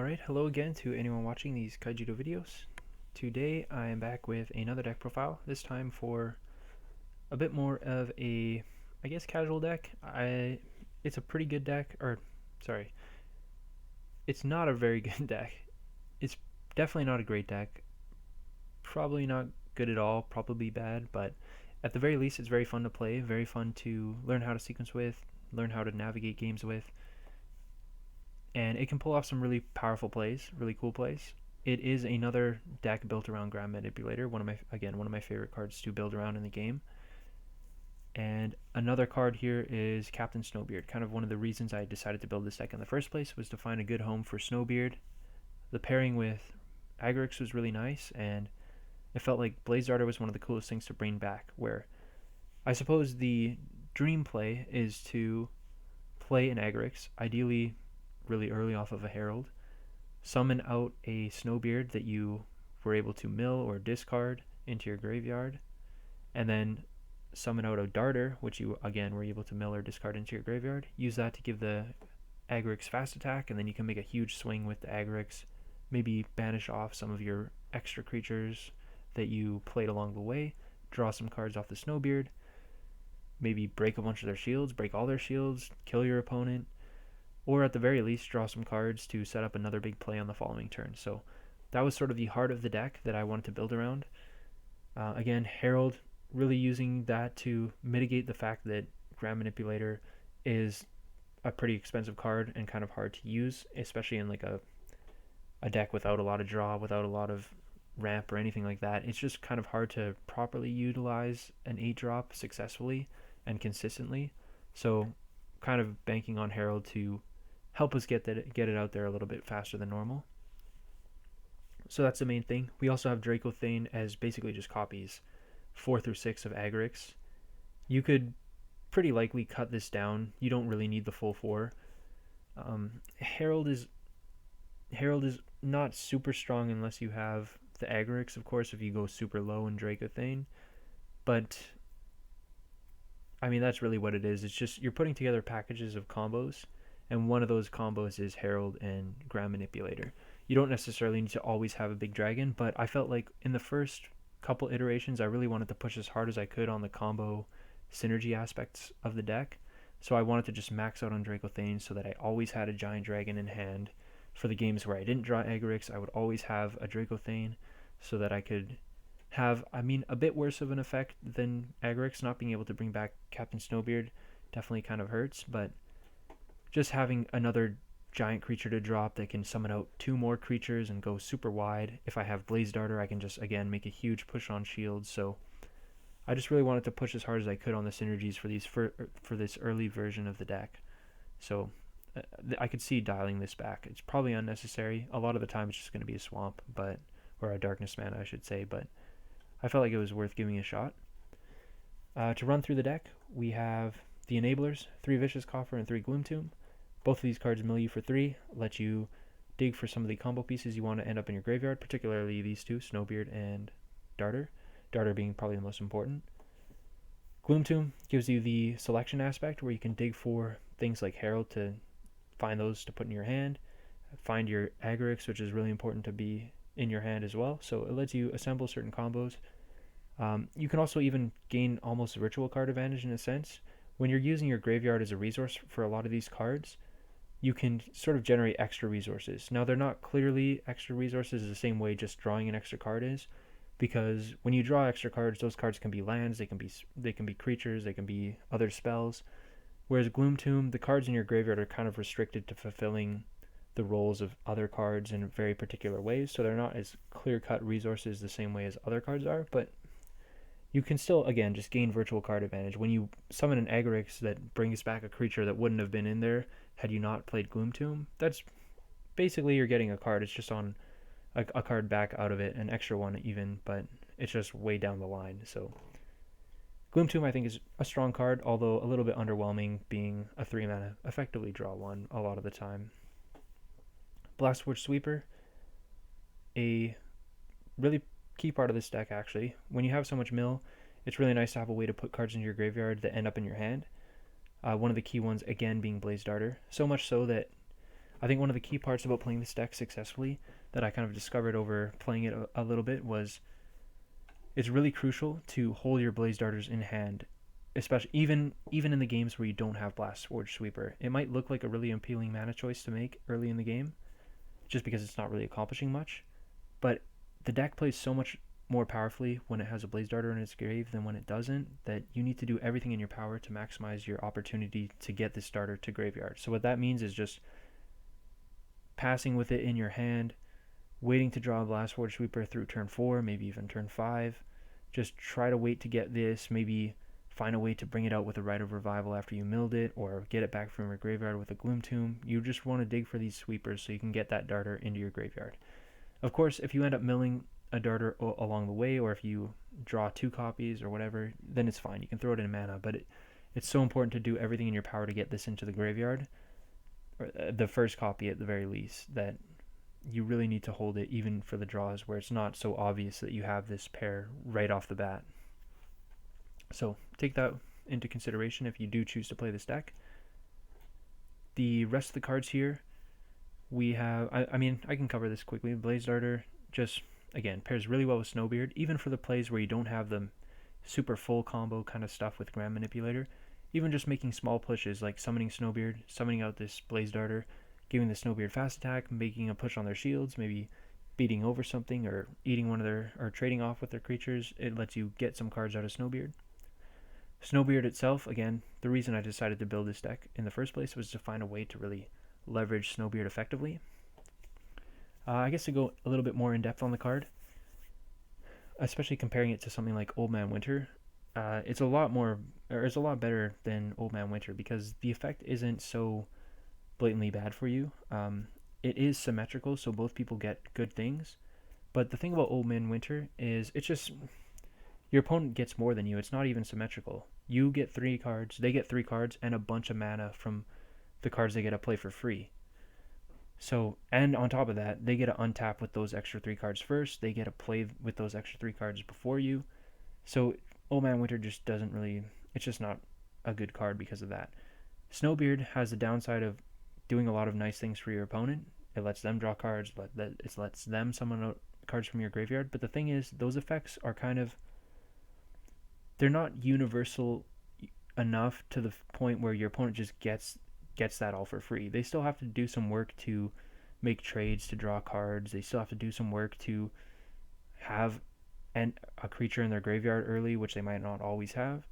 Alright, hello again to anyone watching these Kaijudo videos. Today I am back with another deck profile, this time for a bit more of a, I guess, casual deck. It's a pretty good deck, or, sorry, it's not a very good deck. It's definitely not a great deck, probably not good at all, probably bad, but at the very least it's very fun to play, very fun to learn how to sequence with, learn how to navigate games with, and it can pull off some really powerful plays, really cool plays. It is another deck built around Grand Manipulator, one of my favorite cards to build around in the game. And another card here is Captain Snowbeard. Kind of one of the reasons I decided to build this deck in the first place was to find a good home for Snowbeard. The pairing with Agrix was really nice, and it felt like Blaze Darter was one of the coolest things to bring back, where I suppose the dream play is to play an Agrix, ideally really early off of a Herald, summon out a Snowbeard that you were able to mill or discard into your graveyard, and then summon out a Darter, which you again were able to mill or discard into your graveyard. Use that to give the Agrix fast attack, and then you can make a huge swing with the Agrix, maybe banish off some of your extra creatures that you played along the way, draw some cards off the Snowbeard, maybe break a bunch of their shields, break all their shields, kill your opponent, or at the very least draw some cards to set up another big play on the following turn. So that was sort of the heart of the deck that I wanted to build around. Again, Herald, really using that to mitigate the fact that Grand Manipulator is a pretty expensive card and kind of hard to use, especially in like a deck without a lot of draw, without a lot of ramp or anything like that. It's just kind of hard to properly utilize an 8-drop successfully and consistently. So kind of banking on Herald to help us get it out there a little bit faster than normal. So that's the main thing. We also have Draco Thane as basically just copies 4 through 6 of Agrix. You could pretty likely cut this down. You don't really need the full 4. Herald is not super strong unless you have the Agrix, of course, if you go super low in Draco Thane. But I mean, that's really what it is. It's just you're putting together packages of combos, and one of those combos is Herald and Grand Manipulator. You don't necessarily need to always have a big dragon, but I felt like in the first couple iterations I really wanted to push as hard as I could on the combo synergy aspects of the deck. So I wanted to just max out on Draco Thane so that I always had a giant dragon in hand. For the games where I didn't draw Agrix, I would always have a Draco Thane so that I could have, a bit worse of an effect than Agrix. Not being able to bring back Captain Snowbeard definitely kind of hurts, but just having another giant creature to drop that can summon out 2 more creatures and go super wide. If I have Blaze Darter, I can just again make a huge push on shields. So I just really wanted to push as hard as I could on the synergies for this early version of the deck. So I could see dialing this back. It's probably unnecessary. A lot of the time it's just going to be a swamp, or a darkness mana I should say, but I felt like it was worth giving a shot. To run through the deck, we have the enablers, 3 Vicious Coffer and 3 Gloom Tomb. Both of these cards mill you for 3, let you dig for some of the combo pieces you want to end up in your graveyard, particularly these 2, Snowbeard and Darter. Darter being probably the most important. Gloom Tomb gives you the selection aspect where you can dig for things like Herald to find those to put in your hand, find your Agrix, which is really important to be in your hand as well. So it lets you assemble certain combos. You can also even gain almost virtual card advantage in a sense. When you're using your graveyard as a resource for a lot of these cards, you can sort of generate extra resources. Now, they're not clearly extra resources the same way just drawing an extra card is, because when you draw extra cards, those cards can be lands, they can be creatures, they can be other spells. Whereas Gloom Tomb, the cards in your graveyard are kind of restricted to fulfilling the roles of other cards in very particular ways, so they're not as clear-cut resources the same way as other cards are, but you can still, again, just gain virtual card advantage. When you summon an Agrix that brings back a creature that wouldn't have been in there had you not played Gloom Tomb, that's basically you're getting a card. It's just on a card back out of it, an extra one even, but it's just way down the line. So Gloom Tomb I think is a strong card, although a little bit underwhelming being a 3 mana, effectively draw 1 a lot of the time. Blastwitch Sweeper, a really key part of this deck actually. When you have so much mill, it's really nice to have a way to put cards into your graveyard that end up in your hand. One of the key ones again being Blaze Darter, so much so that I think one of the key parts about playing this deck successfully that I kind of discovered over playing it a little bit was it's really crucial to hold your Blaze Darters in hand, especially even in the games where you don't have Blast Forge Sweeper. It might look like a really appealing mana choice to make early in the game, just because it's not really accomplishing much, but the deck plays so much more powerfully when it has a Blaze Darter in its grave than when it doesn't, that you need to do everything in your power to maximize your opportunity to get this starter to graveyard. So what that means is just passing with it in your hand, waiting to draw a Blast Forge Sweeper through turn 4, maybe even turn 5. Just try to wait to get this, maybe find a way to bring it out with a Rite of Revival after you milled it, or get it back from your graveyard with a Gloom Tomb. You just want to dig for these sweepers so you can get that Darter into your graveyard. Of course, if you end up milling a Darter along the way, or if you draw 2 copies or whatever, then it's fine. You can throw it in mana, but it's so important to do everything in your power to get this into the graveyard, or the first copy at the very least, that you really need to hold it even for the draws where it's not so obvious that you have this pair right off the bat. So take that into consideration if you do choose to play this deck. The rest of the cards here, we have, I mean, I can cover this quickly. Blaze Darter just, again, pairs really well with Snowbeard, even for the plays where you don't have the super full combo kind of stuff with Grand Manipulator. Even just making small pushes like summoning Snowbeard, summoning out this Blaze Darter, giving the Snowbeard fast attack, making a push on their shields, maybe beating over something or eating one of their, or trading off with their creatures. It lets you get some cards out of Snowbeard. Snowbeard itself, again, the reason I decided to build this deck in the first place was to find a way to really leverage Snowbeard effectively. I guess to go a little bit more in depth on the card, especially comparing it to something like Old Man Winter, it's a lot better than Old Man Winter because the effect isn't so blatantly bad for you. It is symmetrical, so both people get good things. But the thing about Old Man Winter is it's just your opponent gets more than you. It's not even symmetrical. You get 3 cards, they get 3 cards, and a bunch of mana from the cards they get to play for free. So, and on top of that, they get to untap with those extra 3 cards first. They get to play with those extra 3 cards before you. So Old Man Winter just doesn't really, it's just not a good card because of that. Snowbeard has the downside of doing a lot of nice things for your opponent. It lets them draw cards, it lets them summon out cards from your graveyard. But the thing is, those effects are kind of, they're not universal enough to the point where your opponent just gets that all for free. They still have to do some work to make trades to draw cards. They still have to do some work to have a creature in their graveyard early, which they might not always have.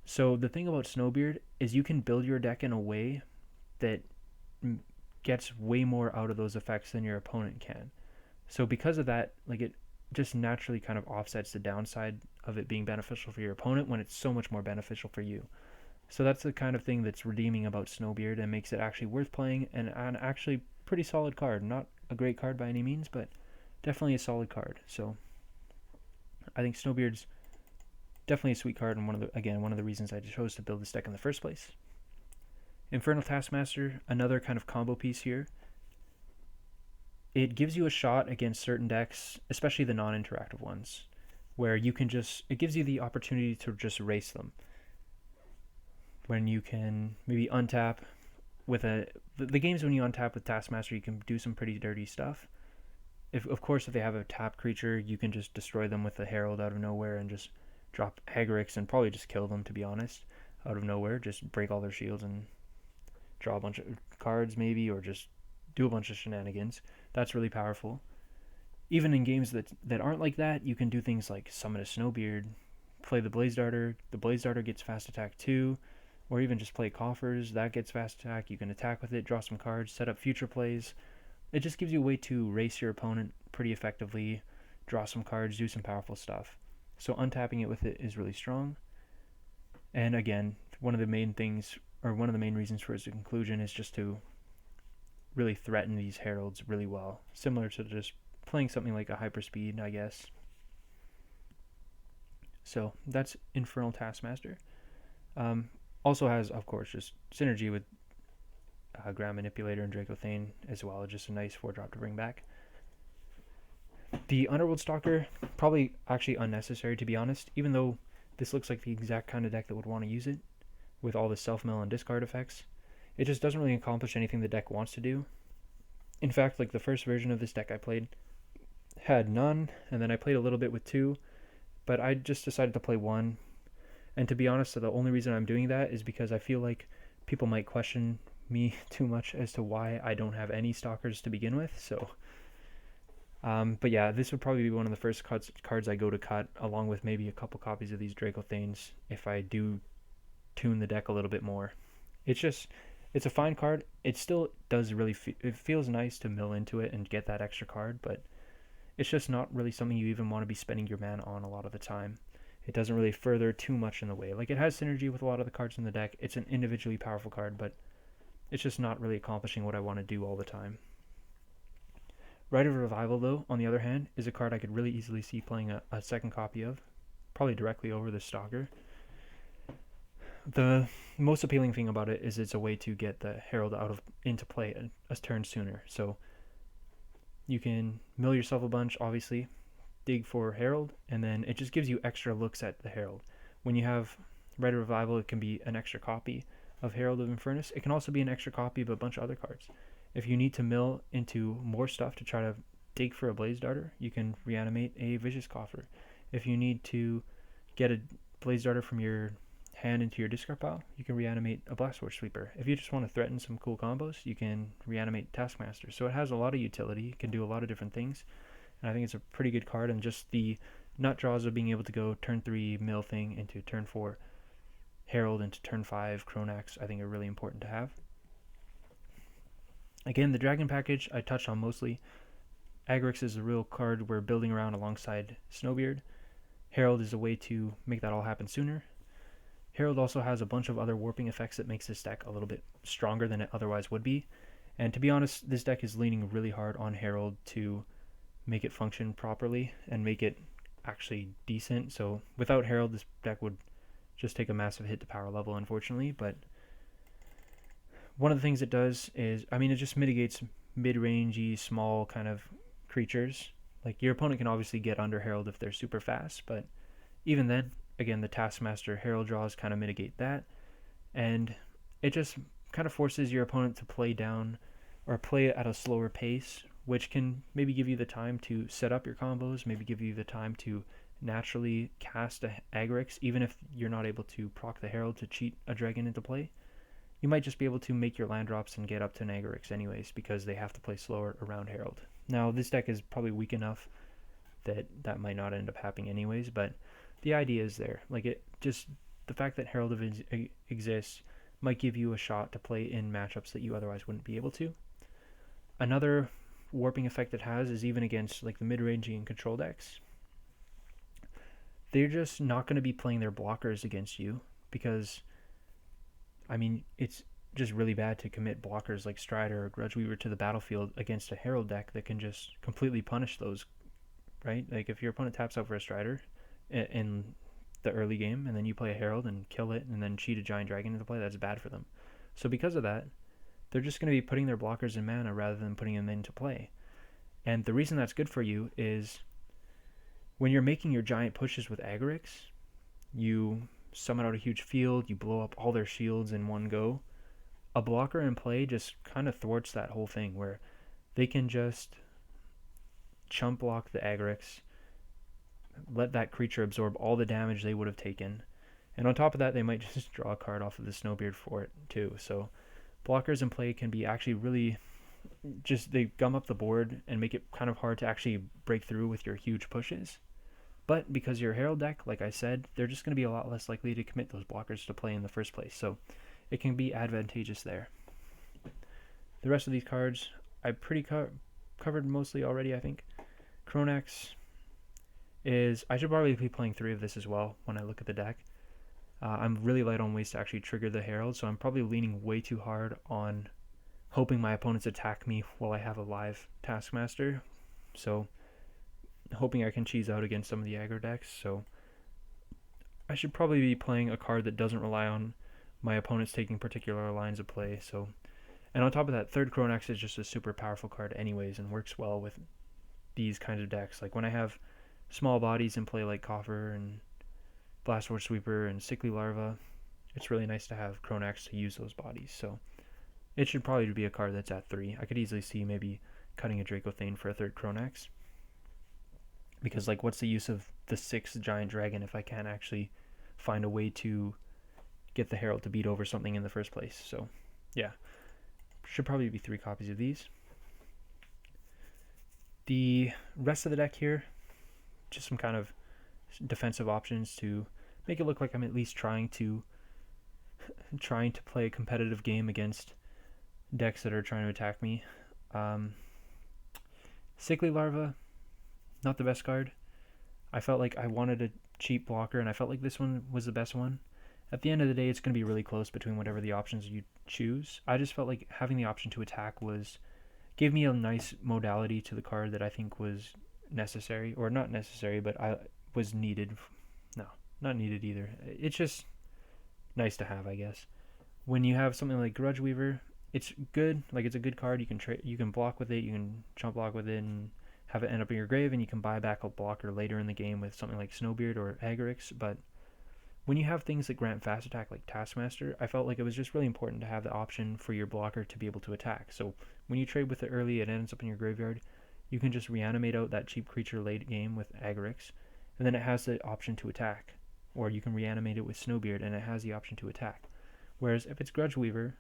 So the thing about Snowbeard is you can build your deck in a way that gets way more out of those effects than your opponent can. So because of that, like, it just naturally kind of offsets the downside of it being beneficial for your opponent when it's so much more beneficial for you. So that's the kind of thing that's redeeming about Snowbeard and makes it actually worth playing, and an actually pretty solid card. Not a great card by any means, but definitely a solid card. So I think Snowbeard's definitely a sweet card, and one of the reasons I chose to build this deck in the first place. Infernal Taskmaster, another kind of combo piece here. It gives you a shot against certain decks, especially the non-interactive ones, where you can just, it gives you the opportunity to just race them. When you can maybe untap with the games when you untap with Taskmaster, you can do some pretty dirty stuff. Of course, if they have a tap creature, you can just destroy them with a Herald out of nowhere and just drop Hagrix and probably just kill them, to be honest, out of nowhere. Just break all their shields and draw a bunch of cards maybe, or just do a bunch of shenanigans. That's really powerful. Even in games that aren't like that, you can do things like summon a Snowbeard, play the Blaze Darter gets fast attack too, or even just play Coffers, that gets fast attack. You can attack with it, draw some cards, set up future plays. It just gives you a way to race your opponent pretty effectively, draw some cards, do some powerful stuff. So untapping it with it is really strong. And again, one of the main reasons for its conclusion is just to really threaten these heralds really well, similar to just playing something like a Hyperspeed, I guess. So that's Infernal Taskmaster. Also has, of course, just synergy with Grand Manipulator and Dracothane as well. Just a nice 4-drop to bring back. The Underworld Stalker, probably actually unnecessary, to be honest, even though this looks like the exact kind of deck that would want to use it with all the self-mill and discard effects. it just doesn't really accomplish anything the deck wants to do. In fact, like the first version of this deck I played had none, and then I played a little bit with two, but I just decided to play one. And to be honest, the only reason I'm doing that is because I feel like people might question me too much as to why I don't have any stalkers to begin with. So, but yeah, this would probably be one of the first cards I go to cut, along with maybe a couple copies of these Dracothanes if I do tune the deck a little bit more. It's a fine card. It still does really, it feels nice to mill into it and get that extra card, but it's just not really something you even want to be spending your mana on a lot of the time. It doesn't really further too much in the way. Like, it has synergy with a lot of the cards in the deck. It's an individually powerful card, but it's just not really accomplishing what I want to do all the time. Rite of Revival, though, on the other hand, is a card I could really easily see playing a second copy of, probably directly over the Stalker. The most appealing thing about it is it's a way to get the Herald into play a turn sooner. So you can mill yourself a bunch, obviously, dig for Herald, and then it just gives you extra looks at the Herald. When you have Rite of Revival, it can be an extra copy of Herald of Infernus. It can also be an extra copy of a bunch of other cards. If you need to mill into more stuff to try to dig for a Blaze Darter, you can reanimate a Vicious Coffer. If you need to get a Blaze Darter from your hand into your discard pile, you can reanimate a Blastforce Sweeper. If you just want to threaten some cool combos, you can reanimate Taskmaster. So it has a lot of utility. It can do a lot of different things, and I think it's a pretty good card. And just the nut draws of being able to go turn 3 mill thing into turn 4 Herald into turn 5 Chronax, I think are really important to have. Again, the Dragon package I touched on mostly. Agrix is a real card we're building around alongside Snowbeard. Herald is a way to make that all happen sooner. Herald also has a bunch of other warping effects that makes this deck a little bit stronger than it otherwise would be. And to be honest, this deck is leaning really hard on Herald to make it function properly and make it actually decent. So without Herald, this deck would just take a massive hit to power level, unfortunately. But one of the things it does is, it just mitigates mid-rangey, small kind of creatures. Like, your opponent can obviously get under Herald if they're super fast, but even then, again, the Taskmaster Herald draws kind of mitigate that, and it just kind of forces your opponent to play down or play at a slower pace, which can maybe give you the time to set up your combos, maybe give you the time to naturally cast a Agrix, even if you're not able to proc the Herald to cheat a dragon into play. You might just be able to make your land drops and get up to an Agrix anyways, because they have to play slower around Herald. Now, this deck is probably weak enough that that might not end up happening anyways, but the idea is there. Like, it just, the fact that Herald exists might give you a shot to play in matchups that you otherwise wouldn't be able to. Another warping effect it has is even against like the mid-rangey and control decks. They're just not going to be playing their blockers against you because, it's just really bad to commit blockers like Strider or Grudge Weaver to the battlefield against a Herald deck that can just completely punish those, right? Like, if your opponent taps out for a Strider in the early game and then you play a Herald and kill it and then cheat a Giant Dragon into play, that's bad for them. So because of that, they're just going to be putting their blockers in mana rather than putting them into play. And the reason that's good for you is when you're making your giant pushes with Agrix, you summon out a huge field, you blow up all their shields in one go. A blocker in play just kind of thwarts that whole thing where they can just chump block the Agrix, let that creature absorb all the damage they would have taken, and on top of that, they might just draw a card off of the Snowbeard for it too. So blockers in play can be actually really just, they gum up the board and make it kind of hard to actually break through with your huge pushes. But because you're a Herald deck, like I said, they're just going to be a lot less likely to commit those blockers to play in the first place, so it can be advantageous there. The rest of these cards I pretty covered mostly already, I think. Chronax is, I should probably be playing 3 of this as well when I look at the deck. I'm really light on ways to actually trigger the Herald, so I'm probably leaning way too hard on hoping my opponents attack me while I have a live Taskmaster. So hoping I can cheese out against some of the aggro decks. So I should probably be playing a card that doesn't rely on my opponents taking particular lines of play. So, and on top of that, 3rd Chronax is just a super powerful card anyways and works well with these kinds of decks. Like when I have small bodies in play like Coffer and Blastforce Sweeper and Sickly Larva, it's really nice to have Chronax to use those bodies. So It should probably be a card that's at 3. I could easily see maybe cutting a Dracothane for a 3rd Chronax. Because, like, what's the use of the 6th Giant Dragon if I can't actually find a way to get the Herald to beat over something in the first place? So, yeah. Should probably be 3 copies of these. The rest of the deck here, just some kind of defensive options to make it look like I'm at least trying to play a competitive game against decks that are trying to attack me. Sickly Larva, not the best card. I felt like I wanted a cheap blocker, and I felt like this one was the best one. At the end of the day, it's going to be really close between whatever the options you choose. I just felt like having the option to attack gave me a nice modality to the card that I think was necessary, or not necessary, but was needed. No, not needed either. It's just nice to have, I guess. When you have something like Grudge Weaver, it's good. Like, it's a good card. You can block with it. You can chump block with it and have it end up in your grave, and you can buy back a blocker later in the game with something like Snowbeard or Agorix. But when you have things that grant fast attack like Taskmaster, I felt like it was just really important to have the option for your blocker to be able to attack. So when you trade with it early, it ends up in your graveyard. You can just reanimate out that cheap creature late game with Agorix, and then it has the option to attack. Or you can reanimate it with Snowbeard, and it has the option to attack. Whereas if it's Grudge Weaver,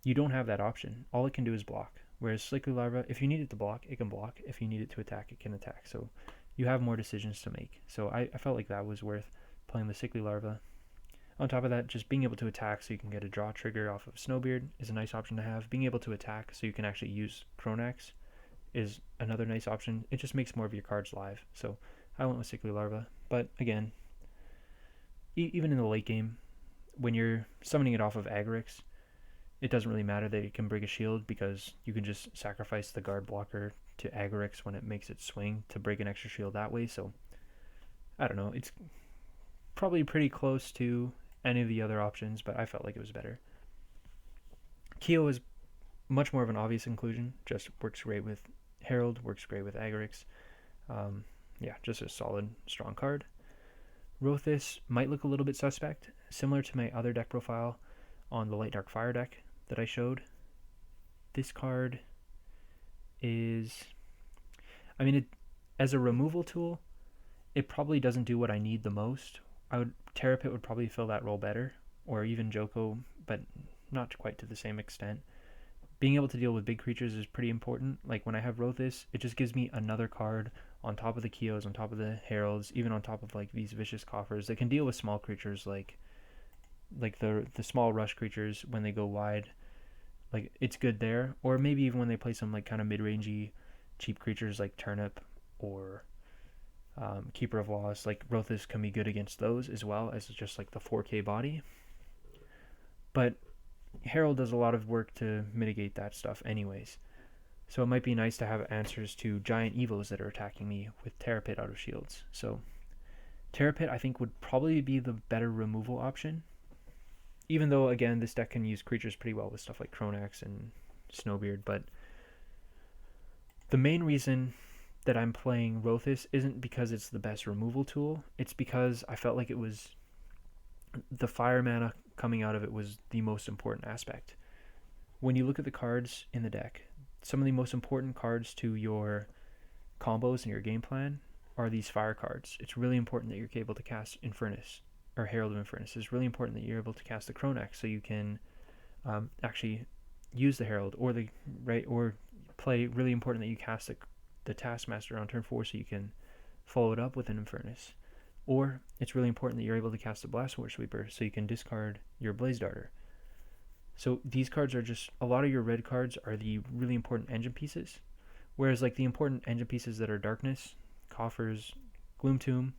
you don't have that option. All it can do is block. Whereas Sickly Larva, if you need it to block, it can block. If you need it to attack, it can attack. So you have more decisions to make. So I felt like that was worth playing the Sickly Larva. On top of that, just being able to attack so you can get a draw trigger off of Snowbeard is a nice option to have. Being able to attack so you can actually use Chronax is another nice option. It just makes more of your cards live. So I went with Sickly Larva. But again, even in the late game, when you're summoning it off of Agorix, it doesn't really matter that it can break a shield, because you can just sacrifice the guard blocker to Agorix when it makes it swing to break an extra shield that way. So I don't know, it's probably pretty close to any of the other options, but I felt like it was better. Keo is much more of an obvious inclusion, just works great with Herald, works great with Agorix. Yeah, just a solid, strong card. Rothis might look a little bit suspect, similar to my other deck profile on the Light Dark Fire deck that I showed. This card is, as a removal tool, it probably doesn't do what I need the most. Terrapit would probably fill that role better, or even Joko, but not quite to the same extent. Being able to deal with big creatures is pretty important. Like when I have Rothis, it just gives me another card on top of the Keos, on top of the Heralds, even on top of like these Vicious Coffers that can deal with small creatures like the small rush creatures when they go wide. Like, it's good there. Or maybe even when they play some like kind of mid-rangey cheap creatures like Turnip or Keeper of Laws, like Rothis can be good against those as well as just like the 4K body. But Herald does a lot of work to mitigate that stuff anyways. So it might be nice to have answers to giant evos that are attacking me with Terrapit out of shields. So Terrapit, I think, would probably be the better removal option. Even though, again, this deck can use creatures pretty well with stuff like Chronax and Snowbeard. But the main reason that I'm playing Rothis isn't because it's the best removal tool. It's because I felt like it was the fire mana coming out of it was the most important aspect. When you look at the cards in the deck, some of the most important cards to your combos and your game plan are these fire cards. It's really important that you're able to cast Infernus or Herald of Infernus. It's really important that you're able to cast the Chronax so you can actually use the Herald, or play really important that you cast the Taskmaster on turn 4 so you can follow it up with an Infernus. Or it's really important that you're able to cast the Blastwatch Sweeper so you can discard your Blaze Darter. So these cards are just, a lot of your red cards are the really important engine pieces, whereas like the important engine pieces that are Darkness, Coffers, Gloom Tomb,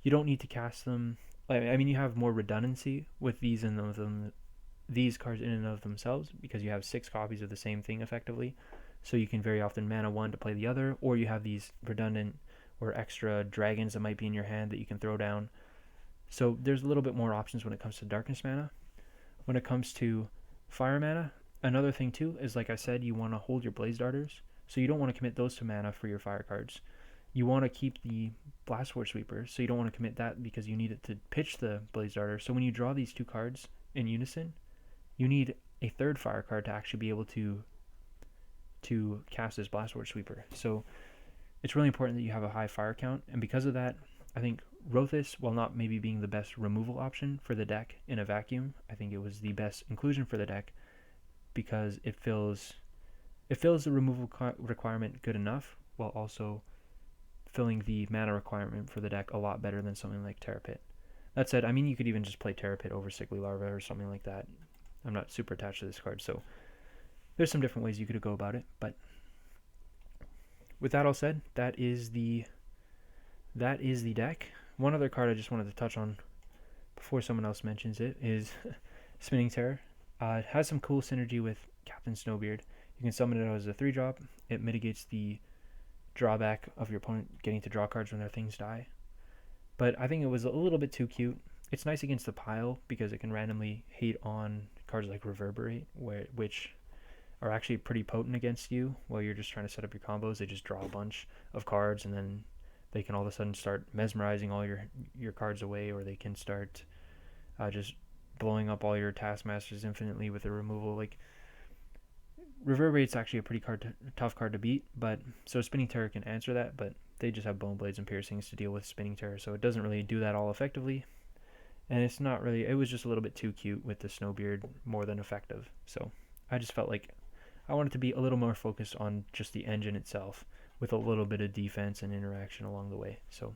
you don't need to cast them. I mean, you have more redundancy with these cards in and of themselves, because you have 6 copies of the same thing effectively. So you can very often mana one to play the other, or you have these redundant or extra dragons that might be in your hand that you can throw down. So there's a little bit more options when it comes to Darkness mana. When it comes to Fire mana, another thing too is, like I said, you want to hold your Blaze Darters. So you don't want to commit those to mana for your fire cards. You want to keep the Blastwatch Sweeper, so you don't want to commit that because you need it to pitch the Blaze Darter. So when you draw these 2 cards in unison, you need a third fire card to actually be able to cast this Blastword Sweeper. So it's really important that you have a high fire count, and because of that, I think Rothis, while not maybe being the best removal option for the deck in a vacuum, I think it was the best inclusion for the deck because it fills the removal requirement good enough while also filling the mana requirement for the deck a lot better than something like Terra Pit. That said, I mean, you could even just play Terra Pit over Sickly Larva or something like that. I'm not super attached to this card, so there's some different ways you could go about it, but with that all said, that is the deck. One other card I just wanted to touch on before someone else mentions it is Spinning Terror. It has some cool synergy with Captain Snowbeard. You can summon it as a 3-drop. It mitigates the drawback of your opponent getting to draw cards when their things die. But I think it was a little bit too cute. It's nice against the pile because it can randomly hate on cards like Reverberate, which are actually pretty potent against you while you're just trying to set up your combos. They just draw a bunch of cards and then they can all of a sudden start mesmerizing all your cards away, or they can start just blowing up all your Taskmasters infinitely with a removal. Like, Reverberate's actually a pretty tough card to beat, but so Spinning Terror can answer that, but they just have Bone Blades and Piercings to deal with Spinning Terror, so it doesn't really do that all effectively. And it's not really, it was just a little bit too cute with the Snowbeard more than effective. So I just felt like I wanted to be a little more focused on just the engine itself with a little bit of defense and interaction along the way. So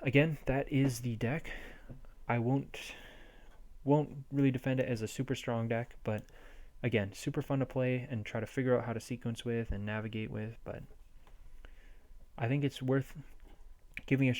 again, that is the deck. I won't really defend it as a super strong deck, but again, super fun to play and try to figure out how to sequence with and navigate with, but I think it's worth giving a